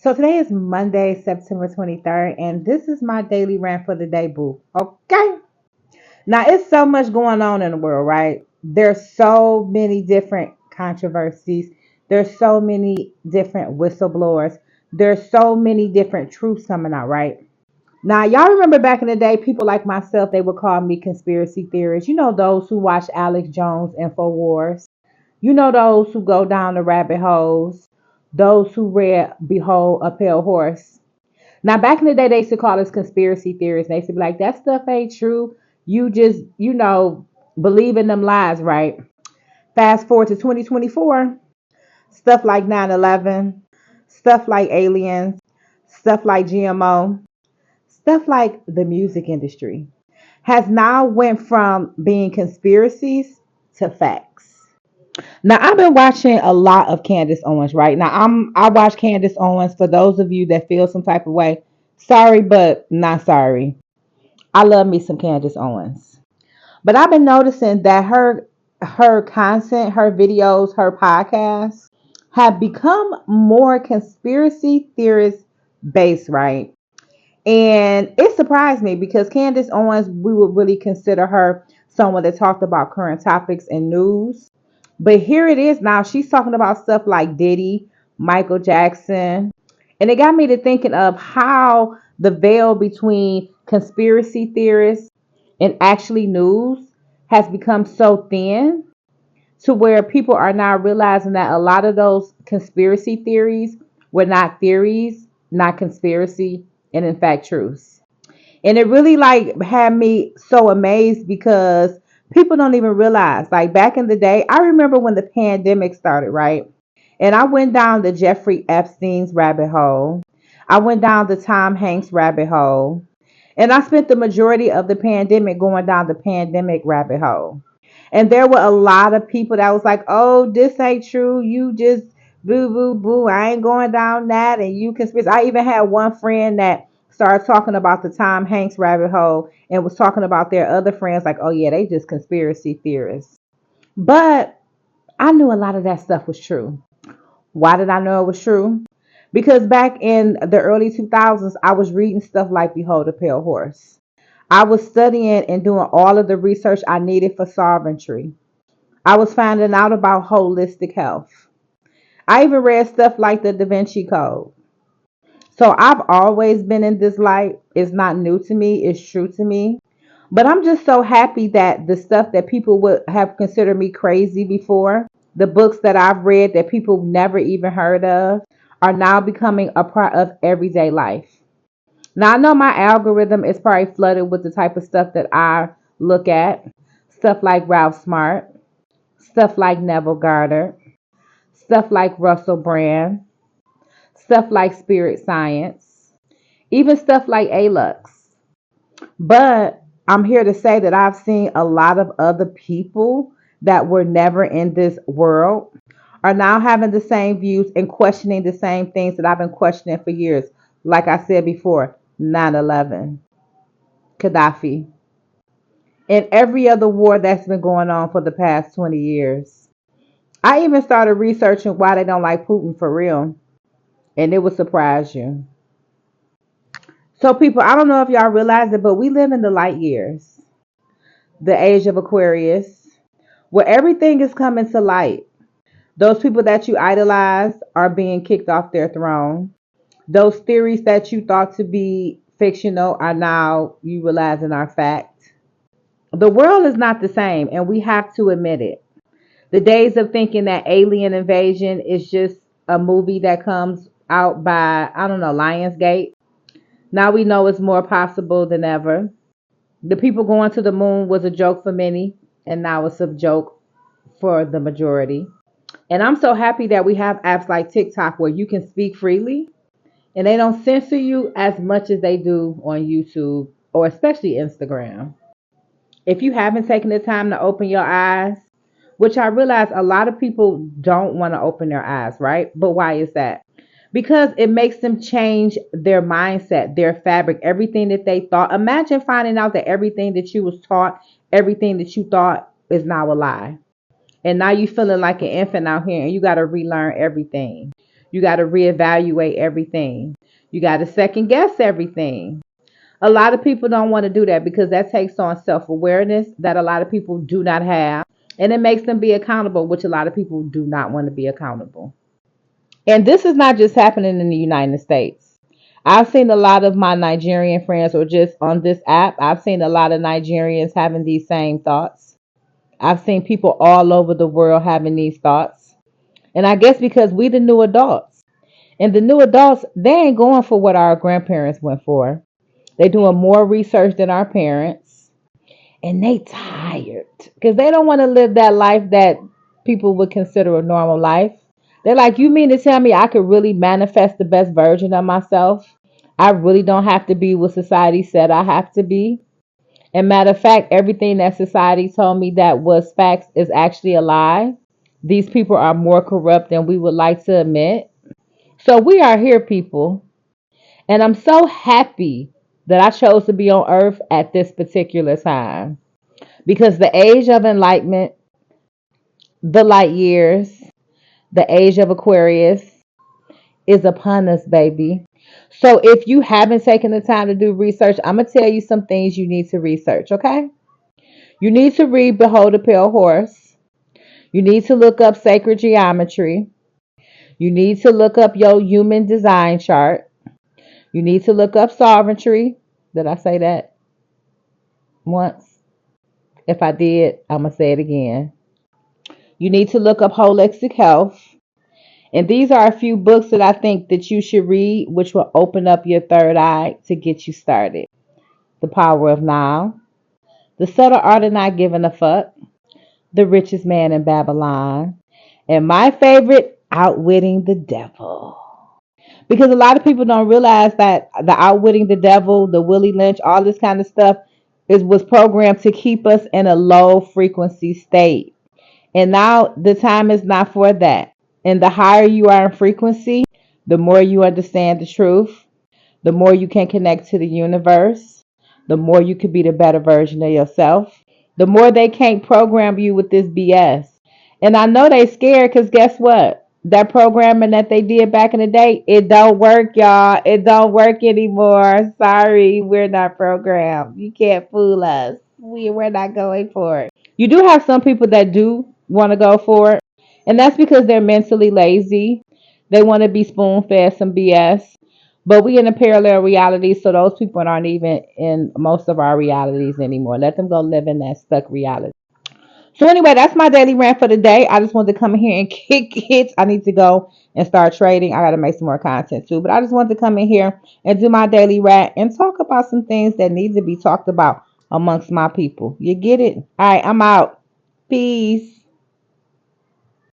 So today is Monday, September 23rd, and this is my daily rant for the day, boo. Okay? Now, it's so much going on in the world, right? There's so many different controversies. There's so many different whistleblowers. There's so many different truths coming out, right? Now, y'all remember back in the day, people like myself, they would call me conspiracy theorists. You know, those who watch Alex Jones InfoWars. You know, those who go down the rabbit holes. Those who read Behold a Pale Horse. Now, back in the day, they used to call us conspiracy theorists. They used to be like, that stuff ain't true. You just, believe in them lies, right? Fast forward to 2024, stuff like 9/11, stuff like aliens, stuff like GMO, stuff like the music industry has now went from being conspiracies to facts. Now I've been watching a lot of Candace Owens, right? Now I watch Candace Owens for those of you that feel some type of way. Sorry, but not sorry. I love me some Candace Owens. But I've been noticing that her content, her videos, her podcasts have become more conspiracy theorist based, right? And it surprised me because Candace Owens, we would really consider her someone that talked about current topics and news. But here it is now. She's talking about stuff like Diddy, Michael Jackson. And it got me to thinking of how the veil between conspiracy theorists and actually news has become so thin to where people are now realizing that a lot of those conspiracy theories were not theories, not conspiracy, and in fact truths. And it really like had me so amazed because people don't even realize. Like back in the day, I remember when the pandemic started, right? And I went down the Jeffrey Epstein's rabbit hole. I went down the Tom Hanks rabbit hole. And I spent the majority of the pandemic going down the pandemic rabbit hole. And there were a lot of people that was like, oh, this ain't true. You just boo, boo, boo. I ain't going down that. And you conspiracy. I even had one friend that started talking about the Tom Hanks rabbit hole and was talking about their other friends like, oh, yeah, they just conspiracy theorists. But I knew a lot of that stuff was true. Why did I know it was true? Because back in the early 2000s, I was reading stuff like Behold a Pale Horse. I was studying and doing all of the research I needed for sovereignty. I was finding out about holistic health. I even read stuff like the Da Vinci Code. So I've always been in this light. It's not new to me, it's true to me. But I'm just so happy that the stuff that people would have considered me crazy before, the books that I've read that people never even heard of, are now becoming a part of everyday life. Now, I know my algorithm is probably flooded with the type of stuff that I look at. Stuff like Ralph Smart, stuff like Neville Goddard, stuff like Russell Brand, stuff like Spirit Science, even stuff like ALUX. But I'm here to say that I've seen a lot of other people that were never in this world are now having the same views and questioning the same things that I've been questioning for years. Like I said before, 9/11, Gaddafi, and every other war that's been going on for the past 20 years. I even started researching why they don't like Putin for real, and it would surprise you. So, people, I don't know if y'all realize it, but we live in the light years, the age of Aquarius, where everything is coming to light. Those people that you idolize are being kicked off their throne. Those theories that you thought to be fictional are now, you realizing, are fact. The world is not the same, and we have to admit it. The days of thinking that Alien Invasion is just a movie that comes out by, I don't know, Lionsgate. Now we know it's more possible than ever. The people going to the moon was a joke for many, and now it's a joke for the majority. And I'm so happy that we have apps like TikTok where you can speak freely and they don't censor you as much as they do on YouTube or especially Instagram. If you haven't taken the time to open your eyes, which I realize a lot of people don't want to open their eyes, right? But why is that? Because it makes them change their mindset, their fabric, everything that they thought. Imagine finding out that everything that you was taught, everything that you thought is now a lie. And now you feeling like an infant out here and you got to relearn everything. You got to reevaluate everything. You got to second guess everything. A lot of people don't want to do that because that takes on self awareness that a lot of people do not have. And it makes them be accountable, which a lot of people do not want to be accountable. And this is not just happening in the United States. I've seen a lot of my Nigerian friends, or just on this app, I've seen a lot of Nigerians having these same thoughts. I've seen people all over the world having these thoughts. And I guess because we the new adults. And the new adults, they ain't going for what our grandparents went for. They doing more research than our parents. And they tired. Because they don't want to live that life that people would consider a normal life. They're like, you mean to tell me I could really manifest the best version of myself? I really don't have to be what society said I have to be. And matter of fact, everything that society told me that was facts is actually a lie. These people are more corrupt than we would like to admit. So we are here, people. And I'm so happy that I chose to be on earth at this particular time. Because the age of enlightenment, the light years, the age of Aquarius is upon us, baby. So if you haven't taken the time to do research, I'm going to tell you some things you need to research, okay? You need to read Behold a Pale Horse. You need to look up sacred geometry. You need to look up your human design chart. You need to look up sovereignty. Did I say that once? If I did, I'm going to say it again. You need to look up holistic health. And these are a few books that I think that you should read, which will open up your third eye to get you started. The Power of Now, The Subtle Art of Not Giving a Fuck, The Richest Man in Babylon, and my favorite, Outwitting the Devil. Because a lot of people don't realize that the Outwitting the Devil, the Willie Lynch, all this kind of stuff was programmed to keep us in a low frequency state. And now the time is not for that. And the higher you are in frequency, the more you understand the truth, the more you can connect to the universe, the more you can be the better version of yourself, the more they can't program you with this BS. And I know they scared because guess what? That programming that they did back in the day, it don't work, y'all. It don't work anymore. Sorry, we're not programmed. You can't fool us. We're not going for it. You do have some people that do want to go for it, and that's because they're mentally lazy. They want to be spoon fed some BS. But we in a parallel reality, so those people aren't even in most of our realities anymore. Let them go live in that stuck reality. So anyway, that's my daily rant for the day. I just wanted to come in here and kick it. I need to go and start trading. I got to make some more content too. But I just wanted to come in here and do my daily rant and talk about some things that need to be talked about amongst my people. You get it? All right, I'm out. Peace.